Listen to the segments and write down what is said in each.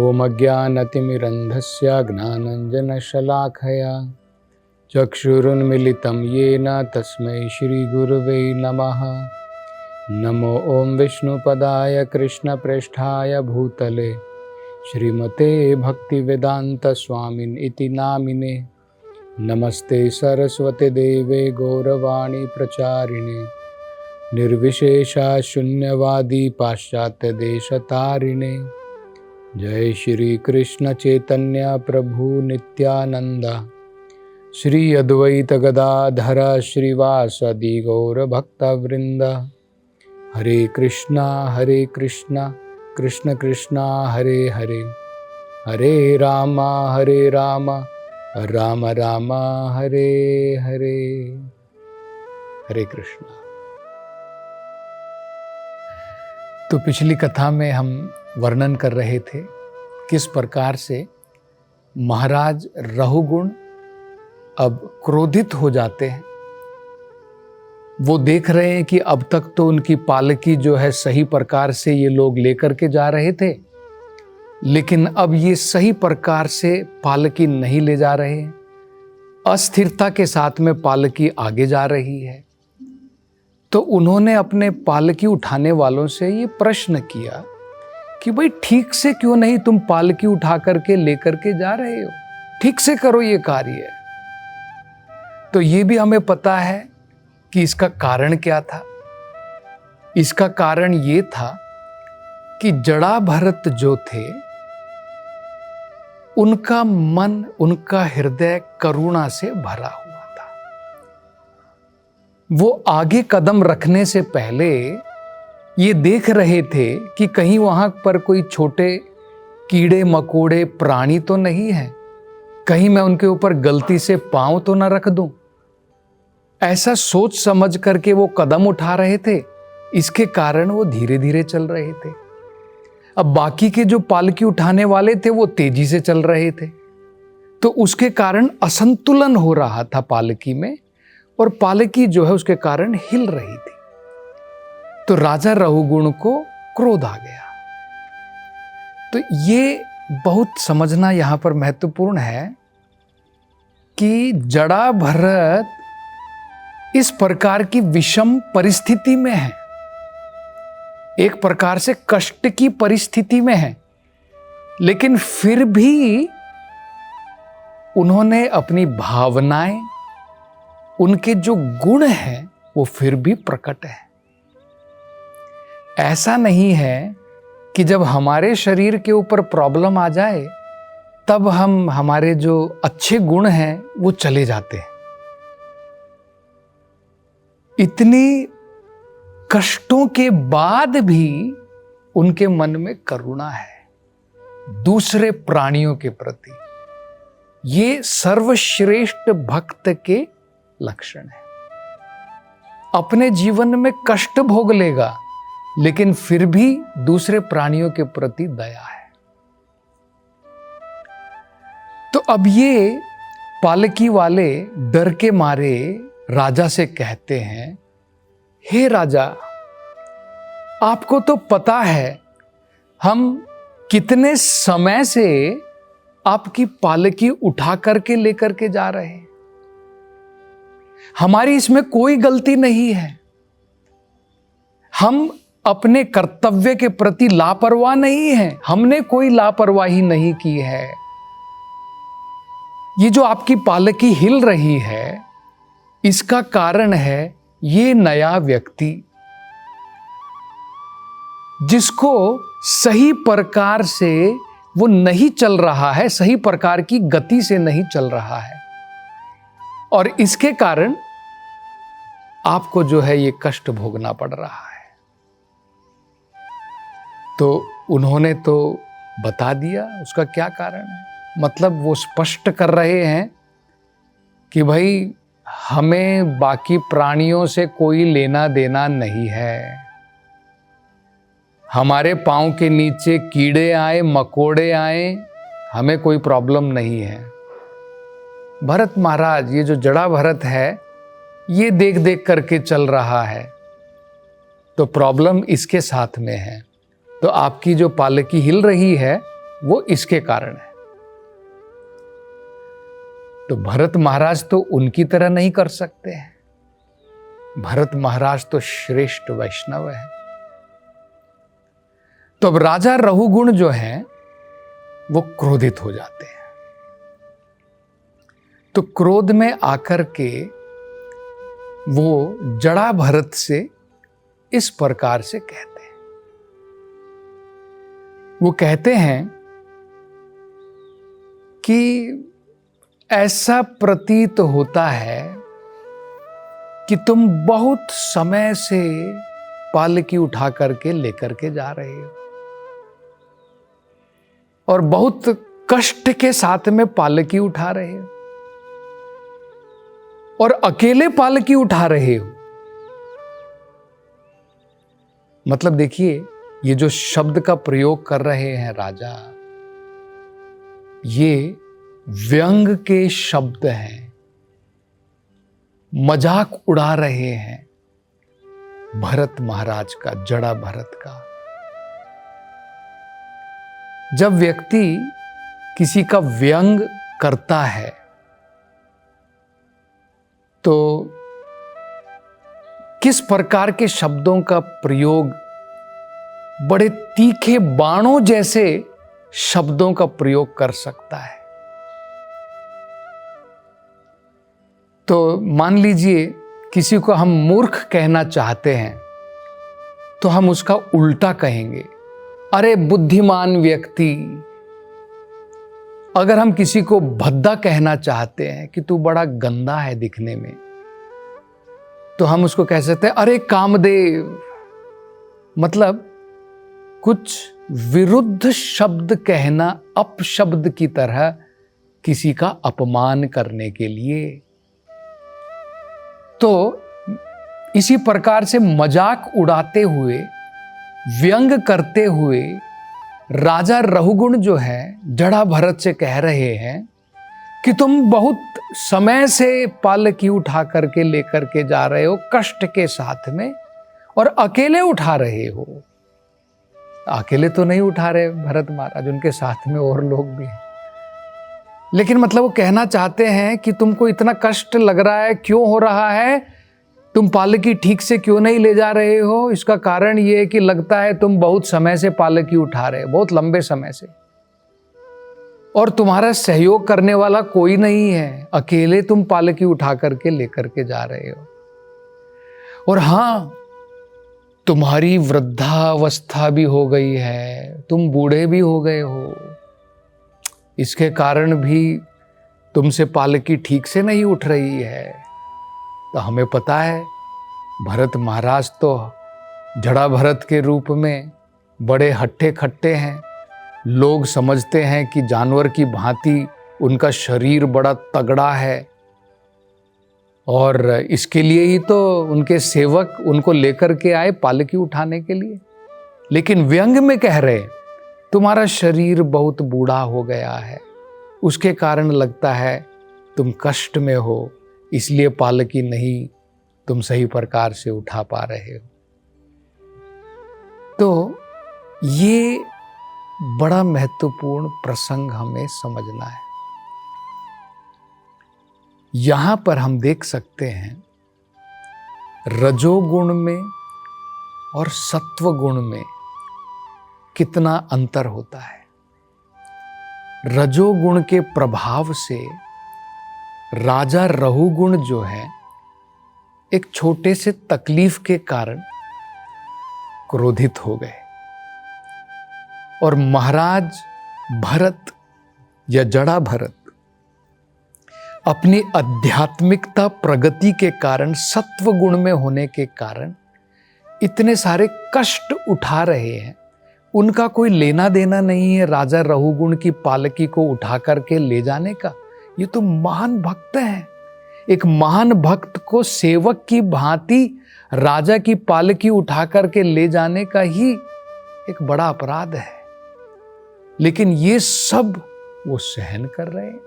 ओम अज्ञानतिमिरन्धस्य ज्ञानाञ्जनशलाखया चक्षुरुन्मीलितं येन तस्मै श्रीगुरुवे नमः। नमो ओं विष्णुपदाय कृष्णप्रेष्ठाय भूतले श्रीमते भक्तिवेदान्तस्वामिन् इति नामिने। नमस्ते सरस्वती देवे गौरवाणी प्रचारिणे निर्विशेषा शून्यवादी पाश्चात्य देशतारिणे। जय श्री कृष्ण चैतन्य प्रभु नित्यानंद श्री अद्वैत गदाधर श्रीवासदि गौर भक्तवृंद। हरे कृष्णा कृष्ण कृष्णा हरे हरे, हरे राम राम राम हरे हरे। हरे कृष्णा। तो पिछली कथा में हम वर्णन कर रहे थे किस प्रकार से महाराज रहुगुण अब क्रोधित हो जाते हैं। वो देख रहे हैं कि अब तक तो उनकी पालकी जो है सही प्रकार से ये लोग लेकर के जा रहे थे, लेकिन अब ये सही प्रकार से पालकी नहीं ले जा रहे हैं। अस्थिरता के साथ में पालकी आगे जा रही है। तो उन्होंने अपने पालकी उठाने वालों से ये प्रश्न किया कि भाई ठीक से क्यों नहीं तुम पालकी उठा करके लेकर के जा रहे हो, ठीक से करो ये कार्य। तो ये भी हमें पता है कि इसका कारण क्या था। इसका कारण ये था कि जड़ा भरत जो थे उनका मन, उनका हृदय करुणा से भरा हुआ था। वो आगे कदम रखने से पहले ये देख रहे थे कि कहीं वहां पर कोई छोटे कीड़े मकोड़े प्राणी तो नहीं है, कहीं मैं उनके ऊपर गलती से पांव तो ना रख दूं। ऐसा सोच समझ करके वो कदम उठा रहे थे। इसके कारण वो धीरे धीरे चल रहे थे। अब बाकी के जो पालकी उठाने वाले थे वो तेजी से चल रहे थे, तो उसके कारण असंतुलन हो रहा था पालकी में, और पालकी जो है उसके कारण हिल रही थी। तो राजा रहुगुण को क्रोध आ गया। तो ये बहुत समझना यहां पर महत्वपूर्ण है कि जड़ा भरत इस प्रकार की विषम परिस्थिति में है, एक प्रकार से कष्ट की परिस्थिति में है, लेकिन फिर भी उन्होंने अपनी भावनाएं, उनके जो गुण हैं वो फिर भी प्रकट है। ऐसा नहीं है कि जब हमारे शरीर के ऊपर प्रॉब्लम आ जाए तब हम हमारे जो अच्छे गुण हैं वो चले जाते हैं। इतनी कष्टों के बाद भी उनके मन में करुणा है दूसरे प्राणियों के प्रति। ये सर्वश्रेष्ठ भक्त के लक्षण है। अपने जीवन में कष्ट भोग लेगा लेकिन फिर भी दूसरे प्राणियों के प्रति दया है। तो अब ये पालकी वाले डर के मारे राजा से कहते हैं, हे राजा, आपको तो पता है हम कितने समय से आपकी पालकी उठा करके लेकर के जा रहे हैं। हमारी इसमें कोई गलती नहीं है। हम अपने कर्तव्य के प्रति लापरवाह नहीं हैं। हमने कोई लापरवाही नहीं की है। ये जो आपकी पालकी हिल रही है इसका कारण है ये नया व्यक्ति, जिसको सही प्रकार से वो नहीं चल रहा है, सही प्रकार की गति से नहीं चल रहा है, और इसके कारण आपको जो है ये कष्ट भोगना पड़ रहा है। तो उन्होंने तो बता दिया उसका क्या कारण है। मतलब वो स्पष्ट कर रहे हैं कि भाई हमें बाकी प्राणियों से कोई लेना देना नहीं है। हमारे पांव के नीचे कीड़े आए मकोड़े आए, हमें कोई प्रॉब्लम नहीं है। भरत महाराज, ये जो जड़ा भरत है ये देख देख करके चल रहा है, तो प्रॉब्लम इसके साथ में है। तो आपकी जो पालकी हिल रही है वो इसके कारण है। तो भरत महाराज तो उनकी तरह नहीं कर सकते हैं। भरत महाराज तो श्रेष्ठ वैष्णव है। तो अब राजा रहुगुण जो है वो क्रोधित हो जाते हैं। तो क्रोध में आकर के वो जड़ा भरत से इस प्रकार से कहते हैं। वो कहते हैं कि ऐसा प्रतीत होता है कि तुम बहुत समय से पालकी उठा करके लेकर के जा रहे हो और बहुत कष्ट के साथ में पालकी उठा रहे हो और अकेले पालकी उठा रहे हो। मतलब देखिए, ये जो शब्द का प्रयोग कर रहे हैं राजा, ये व्यंग के शब्द हैं, मजाक उड़ा रहे हैं भरत महाराज का, जड़ा भरत का। जब व्यक्ति किसी का व्यंग करता है तो किस प्रकार के शब्दों का प्रयोग, बड़े तीखे बाणों जैसे शब्दों का प्रयोग कर सकता है। तो मान लीजिए किसी को हम मूर्ख कहना चाहते हैं तो हम उसका उल्टा कहेंगे, अरे बुद्धिमान व्यक्ति। अगर हम किसी को भद्दा कहना चाहते हैं कि तू बड़ा गंदा है दिखने में, तो हम उसको कह सकते हैं, अरे कामदेव। मतलब कुछ विरुद्ध शब्द कहना अपशब्द की तरह किसी का अपमान करने के लिए। तो इसी प्रकार से मजाक उड़ाते हुए, व्यंग करते हुए राजा रहुगुण जो है जड़ा भरत से कह रहे हैं कि तुम बहुत समय से पालकी उठा करके लेकर के जा रहे हो कष्ट के साथ में और अकेले उठा रहे हो। अकेले तो नहीं उठा रहे भरत महाराज, उनके साथ में और लोग भी हैं। लेकिन मतलब वो कहना चाहते हैं कि तुमको इतना कष्ट लग रहा है, क्यों हो रहा है, तुम पालकी ठीक से क्यों नहीं ले जा रहे हो। इसका कारण ये है कि लगता है तुम बहुत समय से पालकी उठा रहे हो, बहुत लंबे समय से, और तुम्हारा सहयोग करने वाला कोई नहीं है, अकेले तुम पालकी उठा करके लेकर के जा रहे हो। और हां, तुम्हारी वृद्धावस्था भी हो गई है, तुम बूढ़े भी हो गए हो, इसके कारण भी तुमसे पालकी ठीक से नहीं उठ रही है। तो हमें पता है भरत महाराज तो जड़ा भरत के रूप में बड़े हट्टे खट्टे हैं। लोग समझते हैं कि जानवर की भांति उनका शरीर बड़ा तगड़ा है और इसके लिए ही तो उनके सेवक उनको लेकर के आए पालकी उठाने के लिए। लेकिन व्यंग में कह रहे, तुम्हारा शरीर बहुत बूढ़ा हो गया है, उसके कारण लगता है तुम कष्ट में हो, इसलिए पालकी नहीं तुम सही प्रकार से उठा पा रहे हो। तो ये बड़ा महत्वपूर्ण प्रसंग हमें समझना है। यहां पर हम देख सकते हैं रजोगुण में और सत्वगुण में कितना अंतर होता है। रजोगुण के प्रभाव से राजा रहुगुण जो है एक छोटे से तकलीफ के कारण क्रोधित हो गए और महाराज भरत या जड़ा भरत अपनी आध्यात्मिकता प्रगति के कारण, सत्व गुण में होने के कारण इतने सारे कष्ट उठा रहे हैं। उनका कोई लेना देना नहीं है राजा रहुगुण की पालकी को उठा करके ले जाने का। ये तो महान भक्त हैं। एक महान भक्त को सेवक की भांति राजा की पालकी उठा करके ले जाने का ही एक बड़ा अपराध है। लेकिन ये सब वो सहन कर रहे हैं।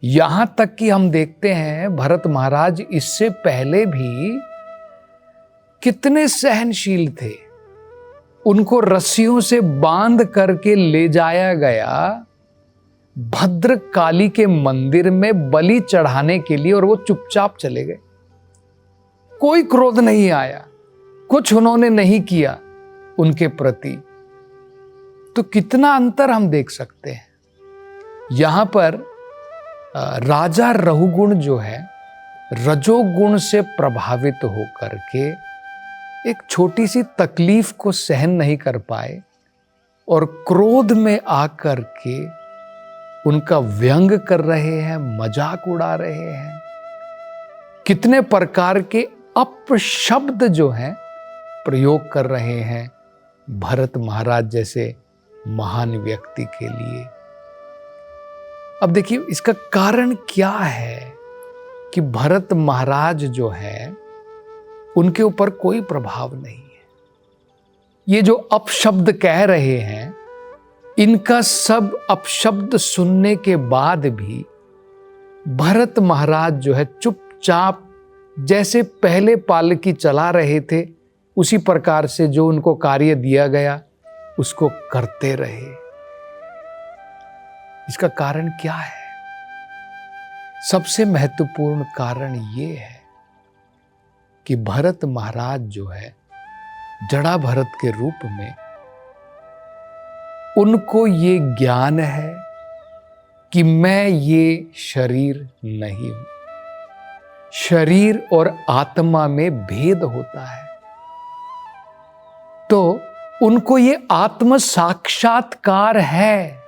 यहां तक कि हम देखते हैं भरत महाराज इससे पहले भी कितने सहनशील थे। उनको रस्सियों से बांध करके ले जाया गया भद्रकाली के मंदिर में बलि चढ़ाने के लिए, और वो चुपचाप चले गए। कोई क्रोध नहीं आया, कुछ उन्होंने नहीं किया उनके प्रति। तो कितना अंतर हम देख सकते हैं। यहां पर राजा रहुगुण जो है रजोगुण से प्रभावित होकर के एक छोटी सी तकलीफ को सहन नहीं कर पाए और क्रोध में आकर के उनका व्यंग कर रहे हैं, मजाक उड़ा रहे हैं। कितने प्रकार के अपशब्द जो हैं प्रयोग कर रहे हैं भरत महाराज जैसे महान व्यक्ति के लिए। अब देखिए इसका कारण क्या है कि भरत महाराज जो है उनके ऊपर कोई प्रभाव नहीं है। ये जो अपशब्द कह रहे हैं, इनका सब अपशब्द सुनने के बाद भी भरत महाराज जो है चुपचाप जैसे पहले पालकी चला रहे थे उसी प्रकार से जो उनको कार्य दिया गया उसको करते रहे। इसका कारण क्या है? सबसे महत्वपूर्ण कारण ये है कि भरत महाराज जो है जड़ा भरत के रूप में उनको ये ज्ञान है कि मैं ये शरीर नहीं हूं। शरीर और आत्मा में भेद होता है, तो उनको ये आत्म साक्षात्कार है।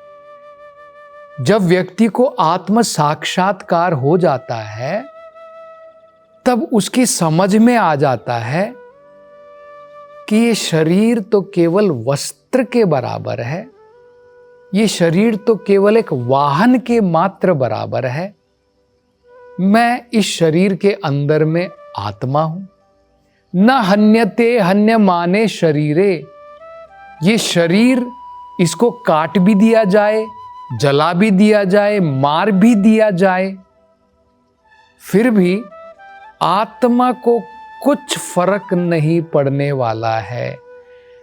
जब व्यक्ति को आत्म साक्षात्कार हो जाता है तब उसकी समझ में आ जाता है कि ये शरीर तो केवल वस्त्र के बराबर है, ये शरीर तो केवल एक वाहन के मात्र बराबर है। मैं इस शरीर के अंदर में आत्मा हूं। न हन्यते हन्यमाने शरीरे, ये शरीर इसको काट भी दिया जाए, जला भी दिया जाए, मार भी दिया जाए, फिर भी आत्मा को कुछ फर्क नहीं पड़ने वाला है।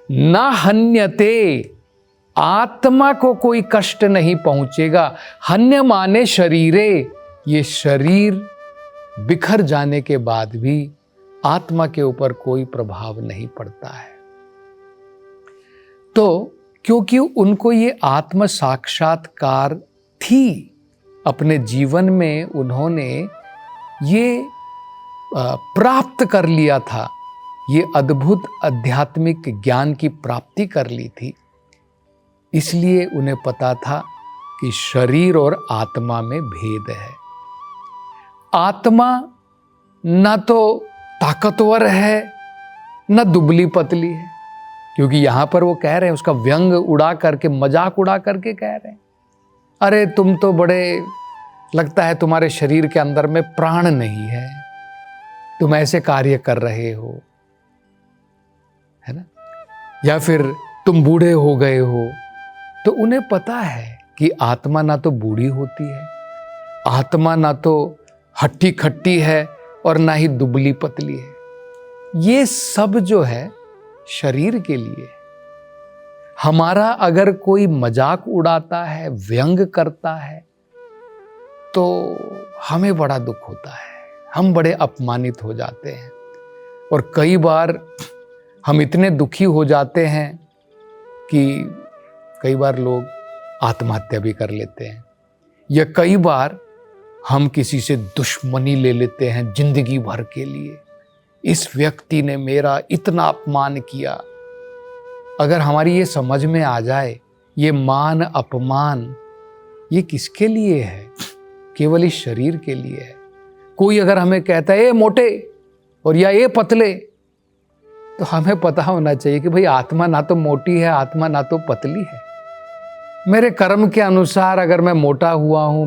न हन्यते, आत्मा को कोई कष्ट नहीं पहुंचेगा। हन्य माने शरीरे, ये शरीर बिखर जाने के बाद भी आत्मा के ऊपर कोई प्रभाव नहीं पड़ता है। तो क्योंकि उनको ये आत्म साक्षात्कार थी, अपने जीवन में उन्होंने ये प्राप्त कर लिया था, ये अद्भुत आध्यात्मिक ज्ञान की प्राप्ति कर ली थी, इसलिए उन्हें पता था कि शरीर और आत्मा में भेद है। आत्मा न तो ताकतवर है न दुबली पतली है, क्योंकि यहां पर वो कह रहे हैं, उसका व्यंग उड़ा करके, मजाक उड़ा करके कह रहे हैं, अरे तुम तो बड़े, लगता है तुम्हारे शरीर के अंदर में प्राण नहीं है, तुम ऐसे कार्य कर रहे हो, है ना, या फिर तुम बूढ़े हो गए हो। तो उन्हें पता है कि आत्मा ना तो बूढ़ी होती है, आत्मा ना तो हट्टी खट्टी है और ना ही दुबली पतली है। ये सब जो है शरीर के लिए। हमारा अगर कोई मजाक उड़ाता है, व्यंग करता है, तो हमें बड़ा दुख होता है, हम बड़े अपमानित हो जाते हैं। और कई बार हम इतने दुखी हो जाते हैं कि कई बार लोग आत्महत्या भी कर लेते हैं, या कई बार हम किसी से दुश्मनी ले लेते हैं जिंदगी भर के लिए। इस व्यक्ति ने मेरा इतना अपमान किया। अगर हमारी ये समझ में आ जाए, ये मान अपमान ये किसके लिए है? केवल इस शरीर के लिए है। कोई अगर हमें कहता है ए मोटे और या ए पतले, तो हमें पता होना चाहिए कि भाई आत्मा ना तो मोटी है, आत्मा ना तो पतली है। मेरे कर्म के अनुसार अगर मैं मोटा हुआ हूं,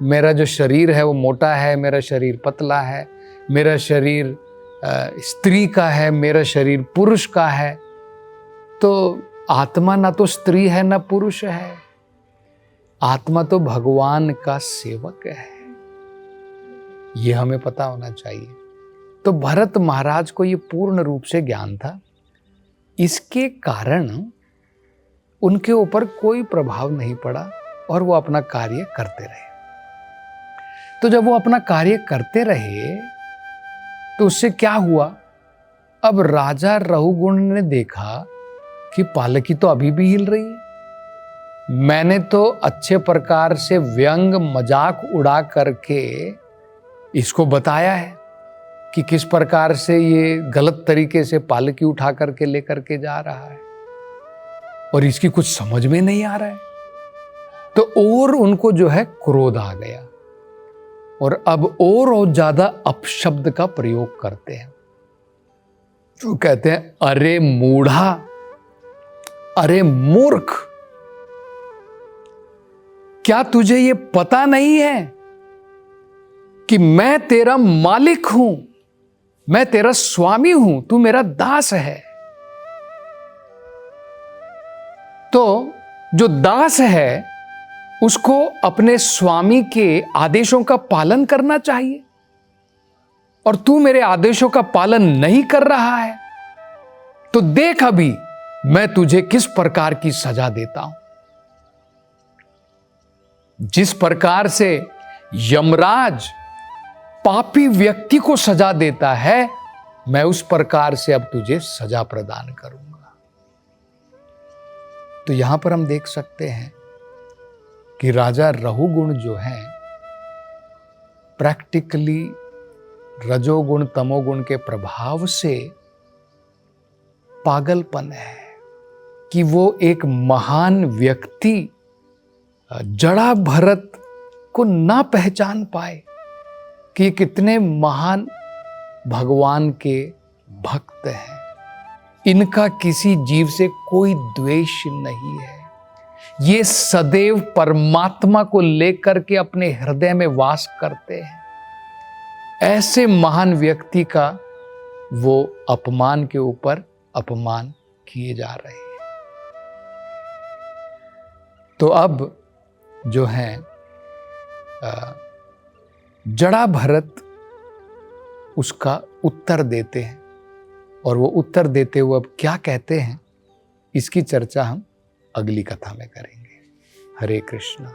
मेरा जो शरीर है वो मोटा है, मेरा शरीर पतला है, मेरा शरीर स्त्री का है, मेरा शरीर पुरुष का है, तो आत्मा ना तो स्त्री है ना पुरुष है, आत्मा तो भगवान का सेवक है। ये हमें पता होना चाहिए। तो भरत महाराज को ये पूर्ण रूप से ज्ञान था, इसके कारण उनके ऊपर कोई प्रभाव नहीं पड़ा और वो अपना कार्य करते रहे। तो जब वो अपना कार्य करते रहे तो उससे क्या हुआ, अब राजा रहुगुण ने देखा कि पालकी तो अभी भी हिल रही है। मैंने तो अच्छे प्रकार से व्यंग मजाक उड़ा करके इसको बताया है कि किस प्रकार से ये गलत तरीके से पालकी उठा करके लेकर के जा रहा है और इसकी कुछ समझ में नहीं आ रहा है। तो और उनको जो है क्रोध आ गया और अब और ज्यादा अपशब्द का प्रयोग करते हैं। जो कहते हैं, अरे मूढ़ा, अरे मूर्ख, क्या तुझे ये पता नहीं है कि मैं तेरा मालिक हूं, मैं तेरा स्वामी हूं, तू मेरा दास है। तो जो दास है उसको अपने स्वामी के आदेशों का पालन करना चाहिए और तू मेरे आदेशों का पालन नहीं कर रहा है, तो देख अभी मैं तुझे किस प्रकार की सजा देता हूं। जिस प्रकार से यमराज पापी व्यक्ति को सजा देता है, मैं उस प्रकार से अब तुझे सजा प्रदान करूंगा। तो यहां पर हम देख सकते हैं कि राजा रहुगुण जो है प्रैक्टिकली रजोगुण तमोगुण के प्रभाव से पागलपन है कि वो एक महान व्यक्ति जड़ा भरत को ना पहचान पाए कि कितने महान भगवान के भक्त हैं। इनका किसी जीव से कोई द्वेष नहीं है, ये सदैव परमात्मा को लेकर के अपने हृदय में वास करते हैं। ऐसे महान व्यक्ति का वो अपमान के ऊपर अपमान किए जा रहे हैं। तो अब जो है जड़ा भरत उसका उत्तर देते हैं और वो उत्तर देते हुए अब क्या कहते हैं, इसकी चर्चा हम अगली कथा में करेंगे। हरे कृष्णा।